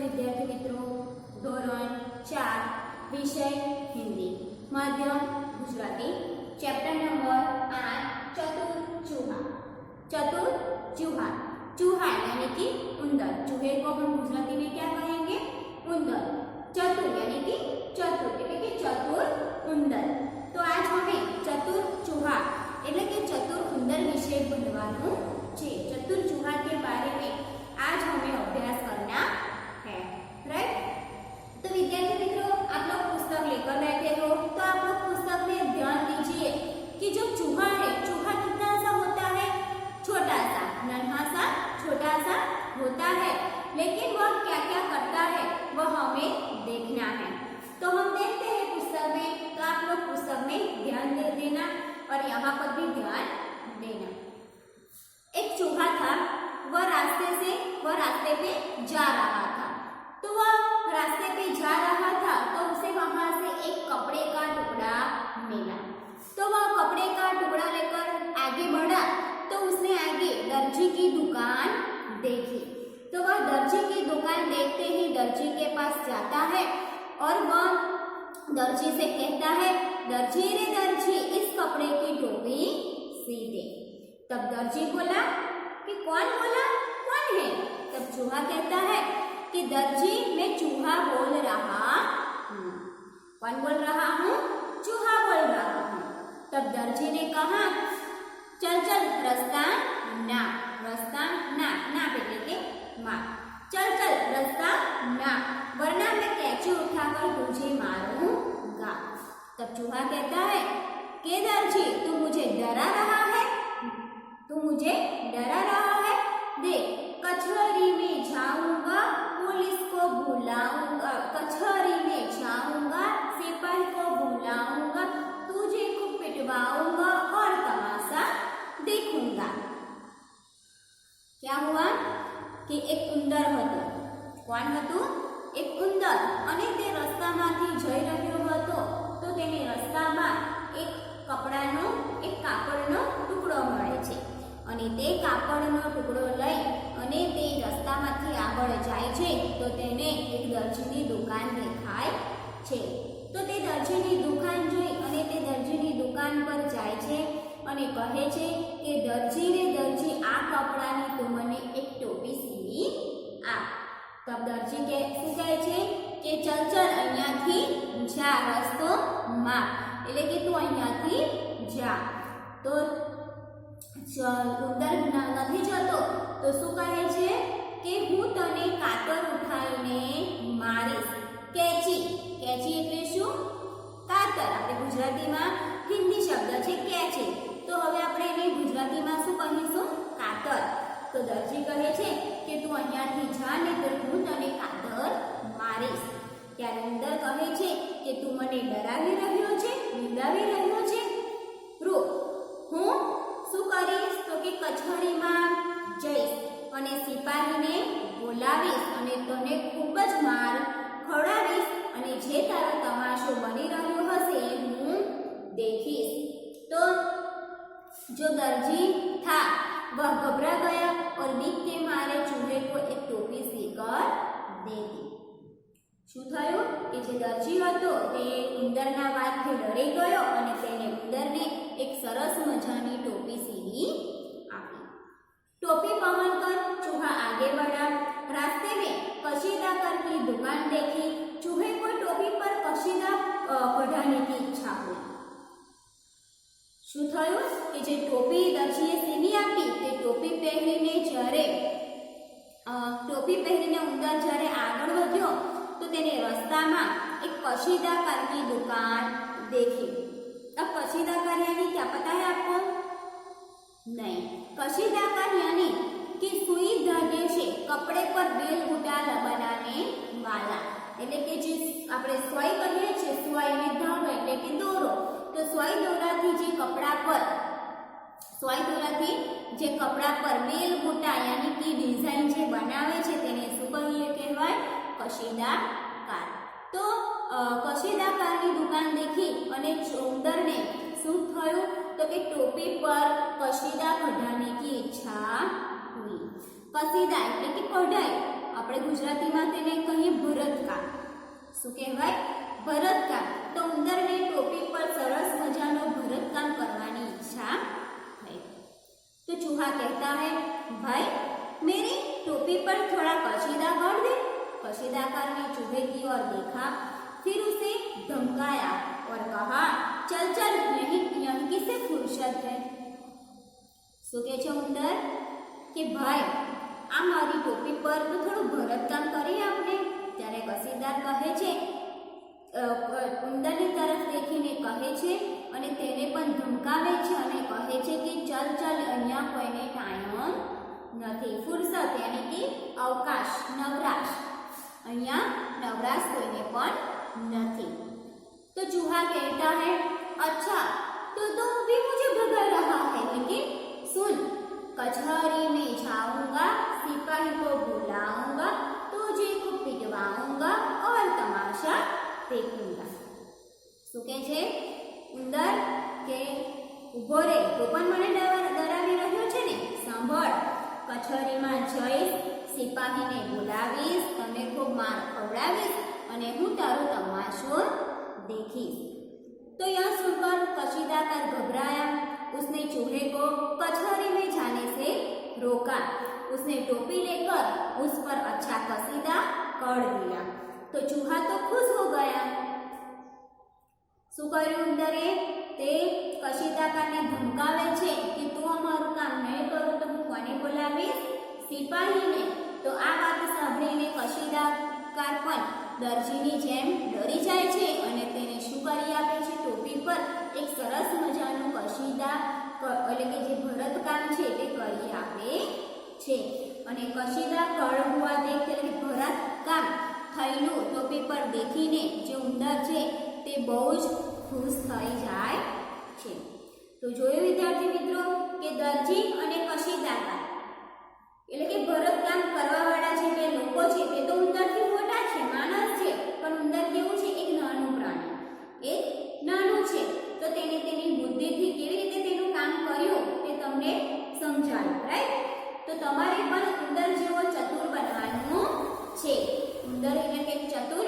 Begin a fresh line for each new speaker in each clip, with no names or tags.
विद्यार्थी मित्रों, धोरण 4 विषय हिंदी माध्यम गुजराती चैप्टर नंबर 8 चतुर चूहा। चतुर चूहा, चूहा यानी कि उंदर। चूहे को हम गुजराती में क्या कहेंगे? उंदर। चतुर यानी कि चतुर એટલે કે ચતુર ઉંદર। તો આજ हमें चतुर चूहा એટલે કે चतुर उंदर વિશે ભણવાનું છે। चतुर चूहा के बारे में आज हमें अभ्यास करना है, राइट। तो विद्यार्थी मित्रों, आप लोग पुस्तक लेकर बैठे हो तो आप लोग पुस्तक में ध्यान दीजिए कि जो चूहा है, चूहा कितना सा होता है? छोटा सा, नन्हा सा, छोटा सा होता है, लेकिन वह क्या क्या करता है वह हमें देखना है। तो हम देखते हैं पुस्तक में, तो आप लोग पुस्तक में ध्यान दे देना और यहाँ पर भी ध्यान देना। एक चूहा था, वह रास्ते पे जा रहा था। तो वह रास्ते पे जा रहा था तो उसे वहां से एक कपड़े का टुकड़ा मिला। तो वह कपड़े का टुकड़ा लेकर आगे बढ़ा तो उसने आगे दर्जी की दुकान देखी। तो वह दर्जी की दुकान देखते ही दर्जी के पास जाता है और वह दर्जी से कहता है, दर्जी रे दर्जी, इस कपड़े की टोपी सी दे। तब दर्जी बोला कि कौन बोला, कौन है? तब चूहा कहता है कि दर्जी, मैं चूहा बोल रहा हूँ। कौन बोल रहा हूँ? चूहा बोल रहा हूँ। तब दर्जी ने कहा, चल चल रास्ता ना, रास्ता ना, ना એટલે કે मार, चल चल रास्ता ना, वरना मैं कैंची उठाकर तुझे मारूंगा। तब चूहा कहता है कि दर्जी, तू मुझे डरा रहा है, तू मुझे डरा रहा है? देख, कचहरी में जाऊंगा, पुलिस को बुलाऊंगा, कचहरी में जाऊंगा, सिपाही को बुलाऊंगा, तुझे को पिटवाऊंगा और तमाशा देखूंगा। क्या हुआ कि एक उंदर હતો। કોણ હતું? એક ઉંદર। અને તે રસ્તામાંથી જઈ રહ્યો હતો તો તેને રસ્તામાં એક કપડાનો, એક કાપડનો ટુકડો મળે છે અને તે કાપડનો ટુકડો લઈ અને તે રસ્તામાંથી આગળ જાય છે તો તેને એક દરજીની દુકાન દેખાય છે। તો તે દરજીની દુકાન જોઈ અને તે દરજીની દુકાન પર જાય છે અને કહે છે કે દરજી રે દરજી, આ કપડાની તું મને એક ટોપી સીવી આપ। તબ દરજી કે શું કહે છે કે ચલ ચલ અહીંયાથી જા, રસ્તો માપ એટલે કે તું અહીંયાથી જા। તો ઉંદર નથી જતો તો શું કહે છે કે હું તને કાતર ઉઠાવીને મારીશ। કેચી, કેચી એટલે શું? કાતર। આપણે ગુજરાતીમાં હિન્દી શબ્દ છે કેચી, તો હવે આપણે એને ગુજરાતીમાં શું કહીશું? કાતર। તો દરજી કહે છે કે તું અહીંયાથી જા ને તો હું તને કાતર મારીશ। ત્યારે ઉંદર કહે છે કે તું મને ડરાવી રહ્યો છે, બિડાવી રહ્યો છે? રૂપ, હું શું કરીશ? તો કે કચહરીમાં જઈશ અને સિપાહીને બોલાવીશ અને તને ખૂબ જ માર ખવડાવીશ અને જે તારો તમાશો બની રહ્યો હશે હું देखीश। तो जो दर्जी था वह घबरा गया और बीक के मारे चूहे को एक टोपी सीकर दे दी। શું થયું કે જે દરજી હતો તે ઉંદરના વાતથી ડરી ગયો અને તેને ઉંદરને એક સરસ મજાની ટોપી સીવી આપી। टोपी पहनकर चूहा आगे बढ़ा। रास्ते में कशीदाकर की दुकान देखी। चूहे को टोपी पर कशीदा कढ़ाने की इच्छा हुई। શું થયું કે જે ટોપી દરજીએ સીવી આપી તે ટોપી પહેરીને ઉંદર જ્યારે આગળ વધ્યો તો તેને રસ્તામાં એક कशीदाकारी दुकान देखी। अब कशीदाकार यानी क्या पता है आपको? नहीं। कशीदाकार यानी कि सुई धागे से कपड़े पर बेल बूटा बनाने वाला, એટલે કે જે આપણે સોય કહીએ છીએ, સોય ને ધાગો એટલે કે દોરો। तो सोई दोराथी जे कपड़ा पर बेल बूटा यानी कि डिजाइन जे बनावे छे तेने शुं कहेवाय? कशीदाकार। तो कशीदाकारनी दुकान देखी अने उंदरने शुं थयुं तो कि टोपी पर कशीदा कढ़ाने की इच्छा हुई। कशीदा એટલે કે કઢાઈ આપણે ગુજરાતીમાં તેને કહીએ ભરતકામ. શું કહેવાય? ભરતકામ. તો ઉંદરને ટોપી પર સરસ મજાનો ભરતકામ કરવાની ઈચ્છા થઈ. तो चूहा कहता है, भाई मेरी टोपी पर थोड़ा कशीदा कर दे. कशीदाकार ने चूहे की ओर देखा, फिर उसे धमकाया और कहा, चल चल, यहीं किसे फुर्सत है. શું કહે છે ઉંદર કે ભાઈ આ મારી ટોપી પર તો થોડું ભરતકામ કરીએ આપણે. ત્યારે કસીદાર કહે છે, ઉંદરની તરફ દેખીને કહે છે અને તેને પણ ધમકાવે છે અને કહે છે કે ચલ ચલ, અહીંયા કોઈને ટાઈમ નથી. ફુરસત યાની કે અવકાશ, નવરાશ. અહીંયા નવરાશ કોઈને પણ નથી. तो चूहा कहता है, अच्छा तो तुम भी मुझे भगा रहा है, लेकिन सुन, कचहरी में जाऊंगा, सिपाही को बुलाऊंगा, तुझे खूब पिटवाऊंगा और तमाशा देखूंगा. શું કહે છે ઉંદર કે ઊભો રે, તો પણ મને ડરાવી રહ્યો છે ને. સાંભળ, કચહરીમાં જઈશ, સિપાહીને બોલાવીશ, તને ખૂબ માર ખવડાવીશ અને હું તારો તમાશો देखीस. तो यह सुनकर कशीदाकार घबराया. उसने चूहे को कचहरी में जाने से रोका. उसने टोपी लेकर उस पर अच्छा कसीदा कर दिया. तो चूहा तो खुश हो गया. શું કર્યું ઉંદરે? તે કશીદાકારને ધમકાવે છે કે તું અમારું કામ નહીં કરું તો હું કોને બોલાવીશ? સિપાહીને. તો આ વાત સાંભળીને કશીદાકાર પણ દરજીની જેમ ડરી જાય છે અને તેને શું કરી આપે છે? ટોપી પર એક સરસ મજાનું કશીદા એટલે કે જે ભરતકામ છે તે કરી આપે છે. અને કશીદા કળ હુઆ દેખ એટલે કે ભરતકામ થયેલું ટોપી પર દેખીને જે ઉંદર છે તે બહુ જ ખુશ થઈ જાય છે. તો જોયું વિદ્યાર્થી મિત્રો કે દરજી અને કશીદાકાર એટલે કે ભરતકામ કરવાવાળા જે બે લોકો છે તે તો ઉંદરથી મોટા છે, માણસ છે, પણ ઉંદર કેવું છે? એક નાનું પ્રાણી, એક નાનું છે. તો તેને તેની બુદ્ધિથી કેવી રીતે તેનું કામ કર્યું તે તમને સમજાવ્યું, રાઈટ? તો તમારે પણ ઉંદર જેવો ચતુર બનવાનું છે. ઉંદર એટલે કે ચતુર.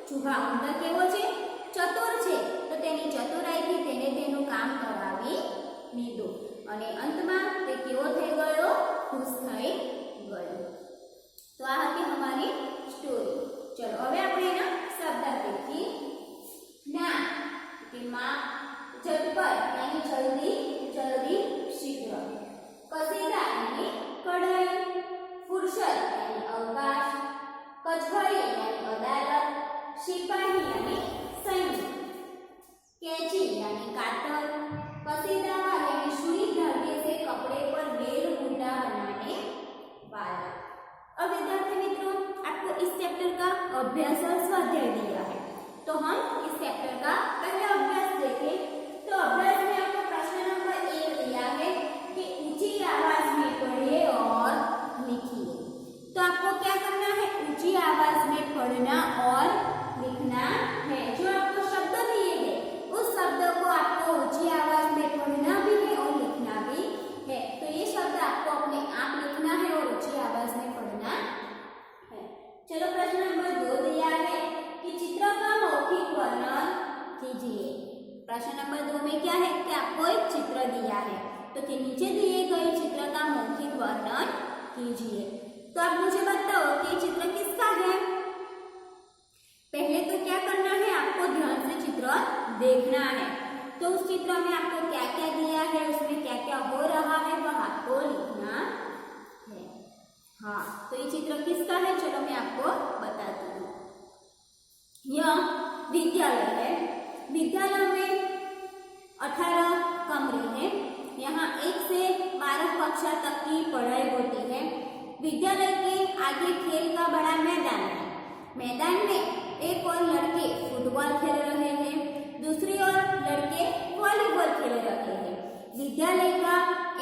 ચૂહા ઉંદર કેવો છે? ચતુર છે. તો તેની ચતુરાઈથી તેને તેનું કામ કરાવી લીધું અને અંતમાં તે કેવો થઈ ગયો? ખુશ થઈ ગયો. તો આ હતી અમારી સ્ટોરી. ચલો હવે આપણે એના શબ્દ દેખીએ. ના કે માં, ઝટપટ યાની જલ્દી, જલ્દી, શીઘ્ર. કસીદા યાની કઢાઈ. ફુરસત યાની અવકાશ. કચહરી યાની અદાલત. સિપાહી યાની સૈનિક. कैची यानी कातर. कसीदाकार यानी सुई धागे से कपड़े पर बेल बूटा बनाने वाला. अब विद्यार्थी मित्रों, आपको इस चैप्टर का अभ्यास और स्वाध्याय दिया है. तो हम इस चैप्टर का पहला अभ्यास देखें. तो अभ्यास में आपको प्रश्न नंबर 1 दिया है कि ऊंची आवाज में पढ़िए और लिखिए. तो आपको क्या करना है? ऊंची आवाज में पढ़ना और लिखना है. जो आपको शब्द दिए गए उस शब्द को आपको ऊंची आवाज में पढ़ना भी है और लिखना भी है. तो ये शब्द आपको अपने आप लिखना है और ऊंची आवाज में पढ़ना है. चलो प्रश्न नंबर 2 दिया है कि चित्र का मौखिक वर्णन कीजिए. प्रश्न नंबर 2 में क्या है कि आपको एक चित्र दिया है, तो के नीचे दिए गए चित्र का मौखिक वर्णन कीजिए. तो आप मुझे बताओ कि चित्र किसका है? पहले तो क्या करना है? आपको ध्यान से चित्र देखना है. तो उस चित्र में आपको क्या क्या दिया है, उसमें क्या क्या हो रहा है, वह आपको लिखना है. हाँ, तो ये चित्र किसका है? चलो मैं आपको बताती हूँ. यह विद्यालय है. विद्यालय में 18 कमरे हैं. यहाँ 1 से 12 कक्षा तक की पढ़ाई होती है. विद्यालय के आगे खेल का बड़ा मैदान है. मैदान में एक और लड़के फुटबॉल खेल रहे हैं, दूसरी ओर लड़के वॉलीबॉल खेल रहे हैं. विद्यालय का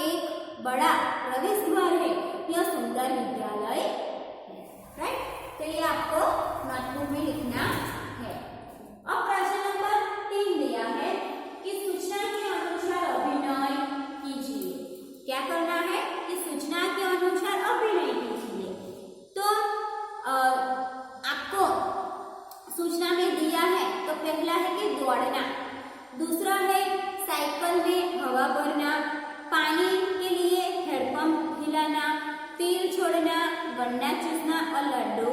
एक बड़ा प्रवेश द्वार है. यह सुंदर विद्यालय है. राइट? तो ये आपको नोटबुक में लिखना है. अब प्रश्न नंबर 3 दिया है कि सूचना के अनुसार अभिनय कीजिए. क्या करना है? कि सूचना के अनुसार अभिनय कीजिए. तो तिल छोड़ना, गन्ना चूसना और लड्डू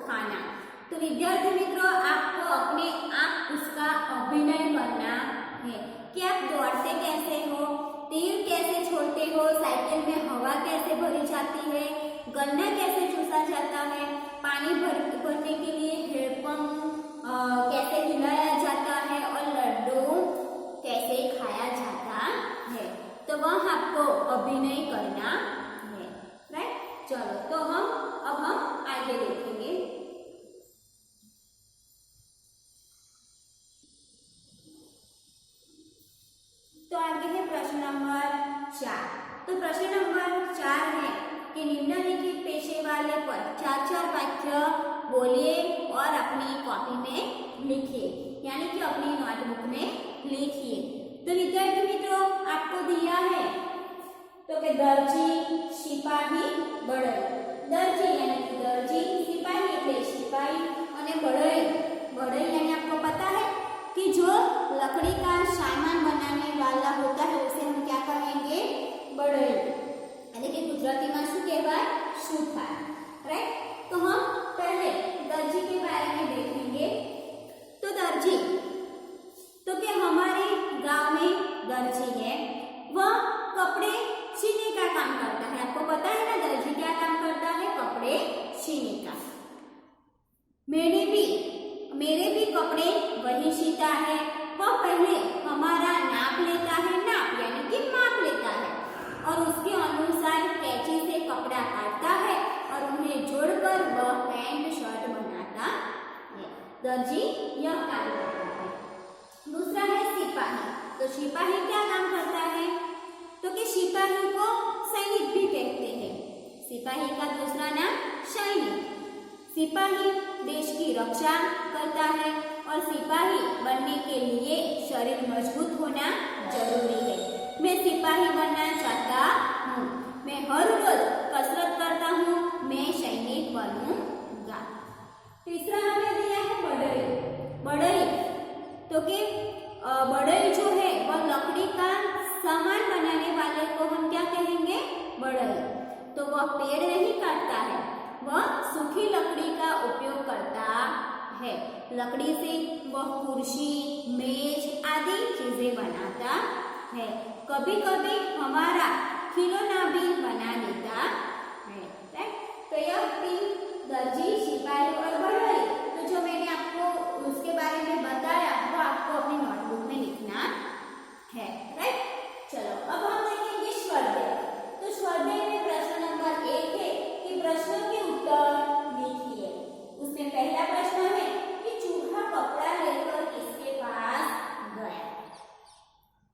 खाना। तो विद्यार्थी मित्रों, आपको अपने आप उसका अभिनय करना है कि आप दौड़ते कैसे हो, तिल कैसे छोड़ते हो, साइकिल में हवा कैसे भरी जाती है, गन्ना कैसे चूसा जाता है, पानी भरने के लिए हैंडपंप कैसे हिलाया जाता है और लड्डू कैसे खाया जाता है। तो वह आपको अभिनय करना है, राइट। चलो, तो अब हम आगे देखेंगे। तो आगे है प्रश्न नंबर 4। तो प्रश्न नंबर 4 है कि निम्नलिखित पेशे वाले पर 4 वाक्य बोलिए और अपनी कॉपी में लिखिए, यानी कि अपनी नोटबुक में लिखिए। तो विद्यार्थी मित्रों, आपको दिया है तो कि दर्जी, सिपाही, बढ़ई। दर्जी यानी कि दर्जी, सिपाही એટલે सिपाही અને बढ़ई, बढ़ई यानी आपको पता है कि जो लकड़ी का सामान बनाने वाला होता है उसे हम क्या कहेंगे? बढ़ई। यानी कि गुजराती में શું કહેવાય? સુથાર, राइट। तो हम पहले दर्जी के बारे में देखेंगे। तो दर्जी, तो क्या हमारे गांव में दर्जी है, वह कपड़े सीने का काम करता है। आपको पता है ना दर्जी क्या काम करता है? कपड़े सीने का। मेरे भी कपड़े वही सीता है। वह पहले हमारा नाप लेता है, नाप यानी कि माप लेता है, और उसके अनुसार कैंची से कपड़ा काटता है और उन्हें जोड़कर वह पैंट शर्ट बनाता है। दर्जी यह काम करता है। दूसरा है सिपाही। तो सिपाही क्या काम करता है? तो कि सिपाही को सैनिक भी कहते हैं। सिपाही का दूसरा नाम सैनिक। सिपाही देश की रक्षा करता है और सिपाही बनने के लिए शरीर मजबूत होना जरूरी है। मैं सिपाही बनना चाहता हूँ, मैं हर रोज कसरत करता हूँ, मैं सैनिक बनूंगा। तीसरा हमें दिया है बढ़ई। बढ़ई तो कि बढ़ई जो है वह लकड़ी का सामान बनाने वाले को हम क्या कहेंगे? बढ़ई। तो वह पेड़ नहीं काटता है, वह सूखी लकड़ी का उपयोग करता है। लकड़ी से वह कुर्सी, मेज आदि चीजें बनाता है। कभी कभी हमारा खिलौना भी बना देता है, राइट। तो यह 3 दर्जी, सिपाही और बढ़ई, तो जो मैंने आपको उसके बारे में बताया वो आपको अपनी नोटबुक में लिखना है, राइट। चलो, अब हम देखेंगे स्वाध्याय। तो स्वाध्याय में प्रश्न नंबर 1 है कि प्रश्नों के उत्तर लिखिए। उसमें पहला प्रश्न है कि चूहा कपड़ा लेकर किसके पास गया।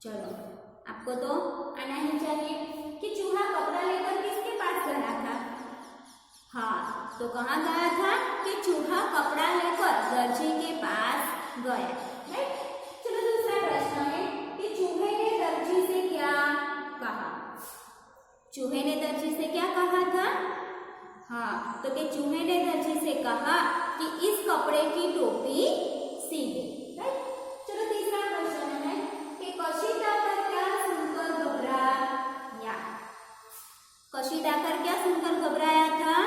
चलो, आपको तो आना ही चाहिए कि चूहा कपड़ा लेकर किसके पास गया था। हाँ, तो कहाँ गया था? कि चूहा कपड़ा लेकर दर्जी के पास गया, राइट। चलो, दूसरा प्रश्न है कि चूहे ने दर्जी से क्या कहा। चूहे ने दर्जी से क्या कहा था? हाँ, तो कि चूहे ने दर्जी से कहा कि इस कपड़े की टोपी सी दे, राइट। चलो, तीसरा प्रश्न है कि कशीदाकर क्या सुनकर घबराया। कशीदाकर क्या सुनकर घबराया था?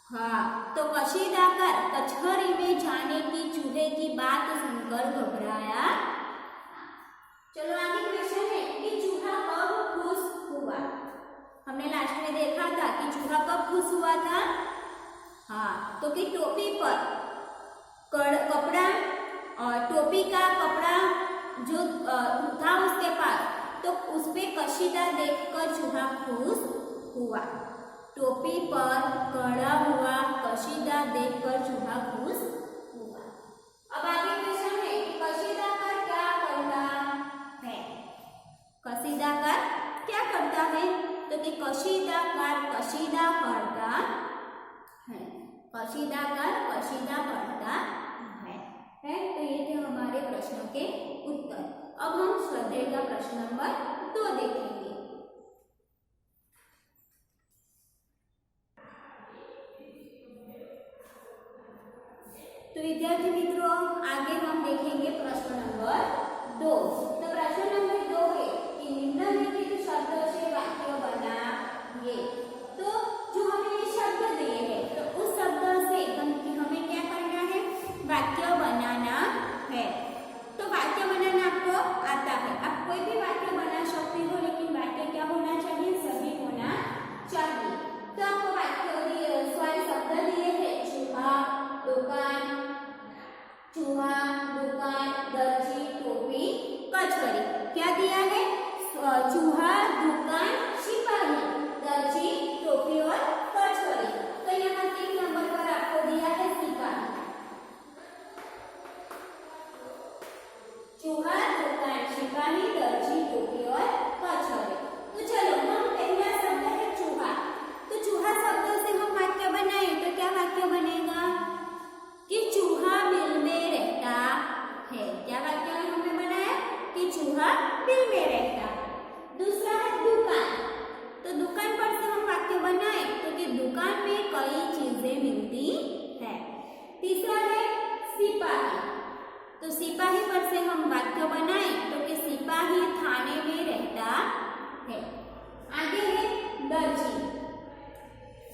हाँ, तो कशीदाकर कचहरी में जाने की चूहे की बात सुनकर घबराया। चलो, आगे क्वेश्चन है कि चूहा कब खुश हुआ। हमने लास्ट में देखा था कि चूहा कब खुश हुआ था। हाँ, तो कि टोपी पर कपड़ा और टोपी का कपड़ा जो था उसके पास, तो उस पे कशीदा देखकर चूहा खुश हुआ। टोपी पर कड़ा हुआ कशीदा देखकर चूहा खुश हुआ। अब आगे क्वेश्चन है कशीदाकार क्या करता है। कशीदाकार क्या करता है? तो कि कशीदाकार कशीदा करता है। कशीदाकार कशीदा करता है। तो ये थे हमारे प्रश्नों के उत्तर। अब हम स्वाध्याय का प्रश्न नंबर 2 देखेंगे। तो विद्यार्थी मित्रों, आगे हम देखेंगे प्रश्न नंबर 2। तो प्रश्न नंबर 2 है कि निम्नलिखित शब्दों से वाक्य बनाइए। तो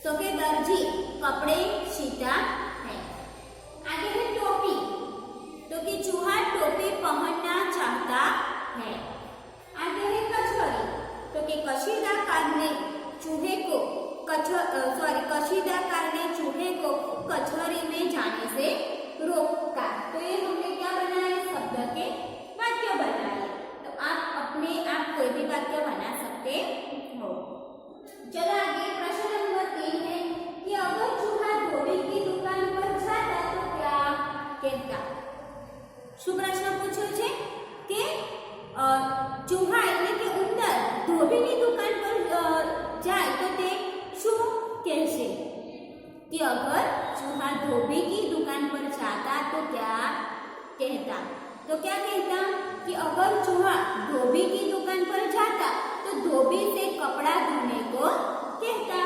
तो कि दर्जी कपड़े सीता है। आगे है टोपी, तो कि चूहा टोपी पहनना चाहता है। आगे है कचहरी, तो कि कशीदाकार ने चूहे को कशीदाकार ने चूहे को कचहरी में जाने से रोका। तो ये हमने क्या बनाया, शब्द के वाक्य बनाए। तो आप कोई भी वाक्य बना सकते हो। चलो आगे प्रश्न नंबर 3 है कि अगर चूहा धोबी की दुकान पर जाता तो क्या कहता। શું પ્રશ્ન પૂછ્યો છે કે ચૂહા એટલે કે ઉંદર ધોબીની દુકાન પર જાય તો તે શું કહેશે कि अगर चूहा धोबी की दुकान पर जाता तो क्या कहता। तो क्या कहता कि अगर चूहा धोबी की दुकान पर जाता तो धोबी से कपड़ा धोने को कहता।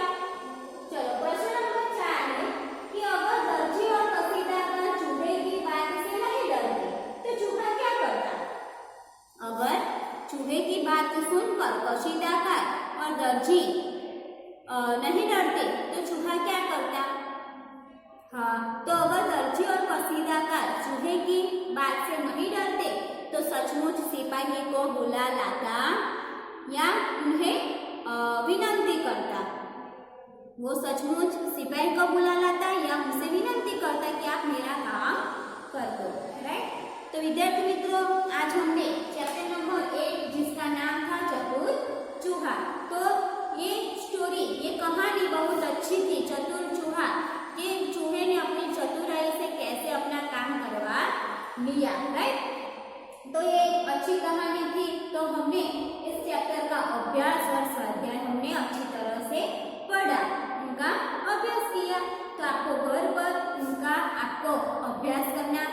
चलो प्रश्न नंबर 4 है कि अगर दर्जी और कसीदाकार चूहे की बात से नहीं डरते तो चूहा क्या करता। अगर चूहे की बात सुनकर कशीदाकार और दर्जी नहीं डरते तो चूहा क्या करता। हाँ, तो अगर दर्जी और कसीदाकार चूहे की बात से नहीं डरते तो सचमुच सिपाही को बुला लाता या उन्हें विनती करता। वो सचमुच सिपाही को बुला लाता या उनसे विनती करता कि आप मेरा काम कर दो। राइट। तो विद्यार्थी मित्रों, आज हमने चैप्टर नंबर 8 जिसका नाम था चतुर चूहा, तो ये स्टोरी, ये कहानी बहुत अच्छी थी। चतुर चूहा के चूहे ने अपनी चतुराई से कैसे अपना काम करवा लिया। राइट। तो ये एक अच्छी कहानी थी। तो हमने इस चैप्टर का अभ्यास और स्वाध्याय हमने अच्छी तरह से पढ़ा, उनका अभ्यास किया। तो आपको घर पर उनका अभ्यास करना